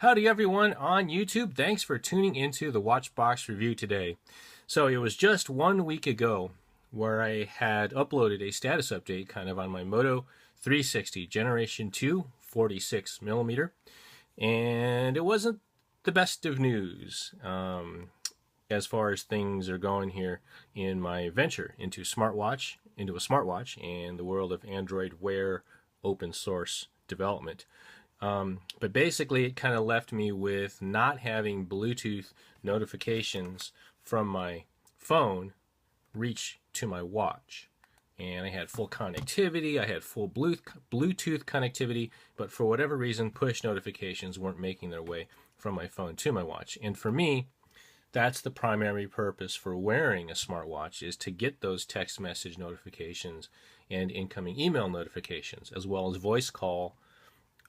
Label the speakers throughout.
Speaker 1: Howdy everyone on YouTube. Thanks for tuning into the WatchBox review today. So it was just 1 week ago where I had uploaded a status update kind of on my Moto 360 Generation 2 46mm, and it wasn't the best of news as far as things are going here in my venture into a smartwatch and the world of Android Wear open source development. But basically it kind of left me with not having Bluetooth notifications from my phone reach to my watch. And I had full connectivity, I had full Bluetooth connectivity, but for whatever reason push notifications weren't making their way from my phone to my watch. And for me, that's the primary purpose for wearing a smartwatch, is to get those text message notifications and incoming email notifications, as well as voice call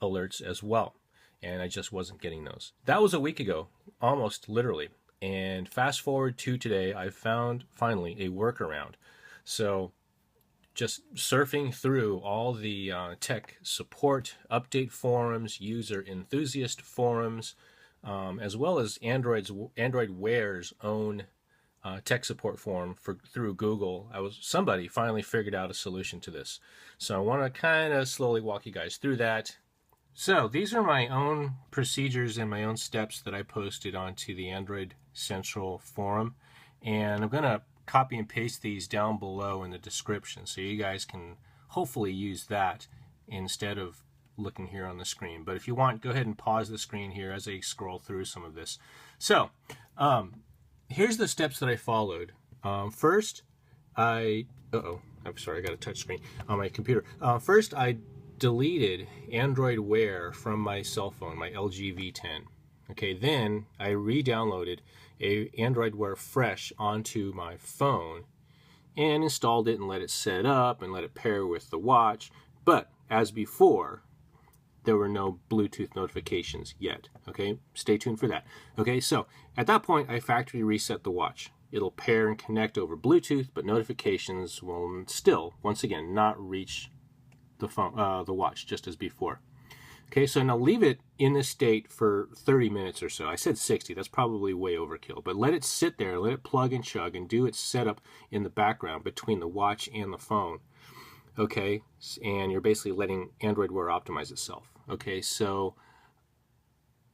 Speaker 1: alerts as well, and I just wasn't getting those. That was a week ago, almost literally, and fast forward to today, I found finally a workaround. So just surfing through all the tech support update forums, user enthusiast forums, as well as Android Wear's own tech support forum through Google, somebody finally figured out a solution to this. So I want to kind of slowly walk you guys through that. So these are my own procedures and my own steps that I posted onto the Android Central forum, and I'm going to copy and paste these down below in the description so you guys can hopefully use that instead of looking here on the screen. But if you want, go ahead and pause the screen here as I scroll through some of this. So here's the steps that I followed. First, I'm sorry, I got a touch screen on my computer. First, I deleted Android Wear from my cell phone, my LG V10. Okay, then I re-downloaded a Android Wear fresh onto my phone and installed it and let it set up and let it pair with the watch. But as before, there were no Bluetooth notifications yet. Okay, stay tuned for that. Okay, so at that point, I factory reset the watch. It'll pair and connect over Bluetooth, but notifications will still, once again, not reach the watch just as before. Okay, so now leave it in this state for 30 minutes or so. I said 60, that's probably way overkill, but let it sit there, let it plug and chug and do its setup in the background between the watch and the phone. Okay, and you're basically letting Android Wear optimize itself. Okay, so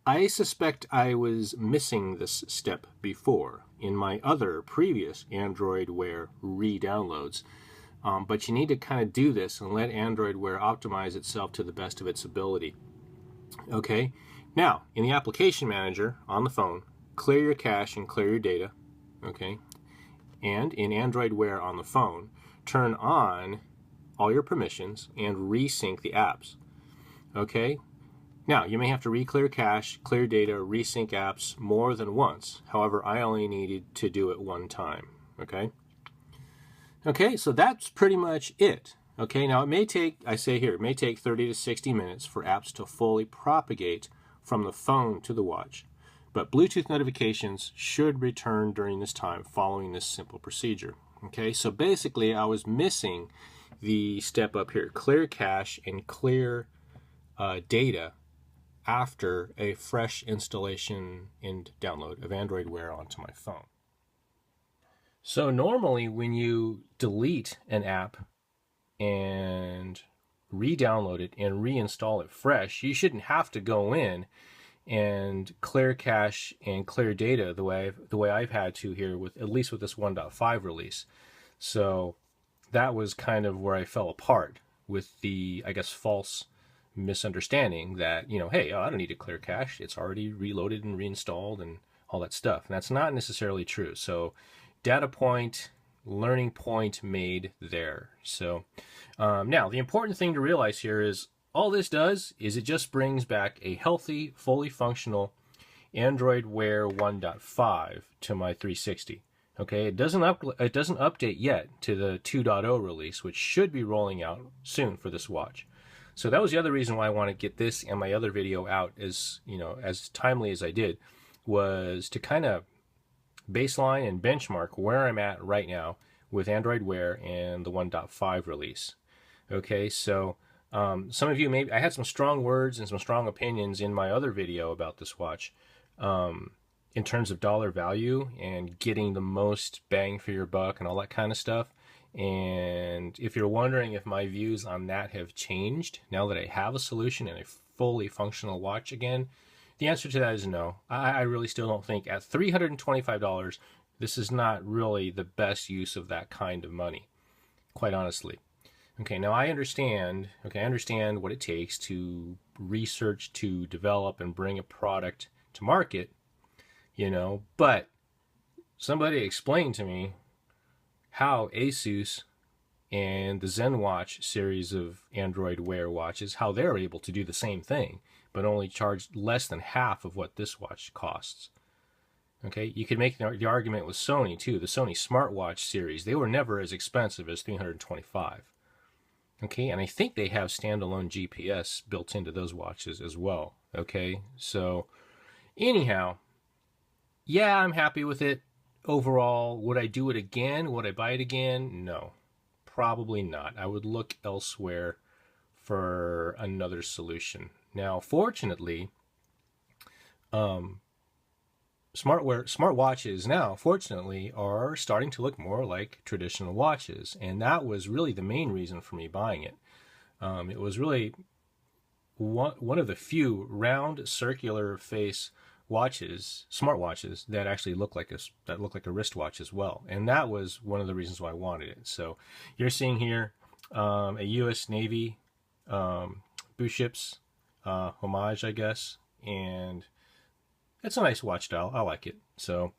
Speaker 1: I suspect I was missing this step before in my other previous Android Wear re-downloads. But you need to kind of do this and let Android Wear optimize itself to the best of its ability. Okay, now in the application manager on the phone, clear your cache and clear your data. Okay, and in Android Wear on the phone, turn on all your permissions and resync the apps. Okay, now you may have to re-clear cache, clear data, resync apps more than once. However, I only needed to do it one time. Okay. Okay, so that's pretty much it. Okay, now it may take, it may take 30 to 60 minutes for apps to fully propagate from the phone to the watch, but Bluetooth notifications should return during this time following this simple procedure. Okay, so basically I was missing the step up here, clear cache and clear data after a fresh installation and download of Android Wear onto my phone. So normally when you delete an app and re-download it and reinstall it fresh, you shouldn't have to go in and clear cache and clear data the way I've had to here, with at least with this 1.5 release. So that was kind of where I fell apart with the, I guess, false misunderstanding that, hey, I don't need to clear cache. It's already reloaded and reinstalled and all that stuff. And that's not necessarily true. So data point, learning point made there. So now the important thing to realize here is all this does is it just brings back a healthy, fully functional Android Wear 1.5 to my 360. Okay, it doesn't update yet to the 2.0 release, which should be rolling out soon for this watch. So that was the other reason why I want to get this and my other video out as timely as I did, was to kind of baseline and benchmark where I'm at right now with Android Wear and the 1.5 release. Okay, so Some of you, maybe I had some strong words and some strong opinions in my other video about this watch, in terms of dollar value and getting the most bang for your buck and all that kind of stuff. And if you're wondering if my views on that have changed now that I have a solution and a fully functional watch again, the answer to that is no. I really still don't think at $325, this is not really the best use of that kind of money, quite honestly. Okay, now I understand what it takes to research, to develop, and bring a product to market, but somebody explained to me how Asus and the ZenWatch series of Android Wear watches, how they're able to do the same thing, but only charge less than half of what this watch costs. Okay, you could make the argument with Sony too. The Sony smartwatch series, they were never as expensive as $325. Okay, and I think they have standalone GPS built into those watches as well. Okay, so anyhow, yeah, I'm happy with it overall. Would I do it again? Would I buy it again? No, probably not. I would look elsewhere for another solution. Now, fortunately, smartwatches now, fortunately, are starting to look more like traditional watches, and that was really the main reason for me buying it. It was really one of the few round circular face watches, smartwatches, that actually look like a wristwatch as well, and that was one of the reasons why I wanted it. So you're seeing here a U.S. Navy boost ships homage, I guess, and it's a nice watch style. I like it. So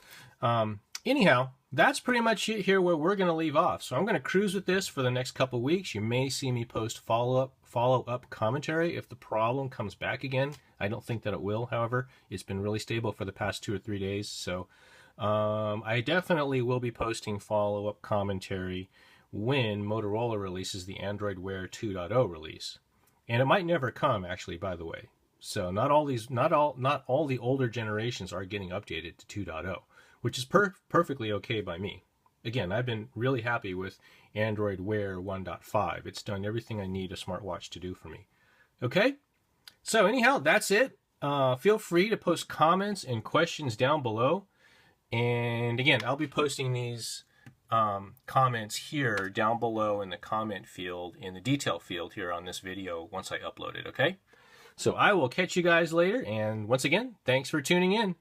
Speaker 1: anyhow, that's pretty much it here where we're going to leave off. So I'm going to cruise with this for the next couple of weeks. You may see me post follow-up commentary if the problem comes back again. I don't think that it will, however. It's been really stable for the past 2 or 3 days. So I definitely will be posting follow-up commentary when Motorola releases the Android Wear 2.0 release. And it might never come, actually, by the way. So not all the older generations are getting updated to 2.0, which is perfectly okay by me. Again, I've been really happy with Android Wear 1.5. It's done everything I need a smartwatch to do for me. Okay? So anyhow, that's it. Feel free to post comments and questions down below. And again, I'll be posting these comments here down below in the comment field, in the detail field here on this video once I upload it, okay? So I will catch you guys later, and once again, thanks for tuning in.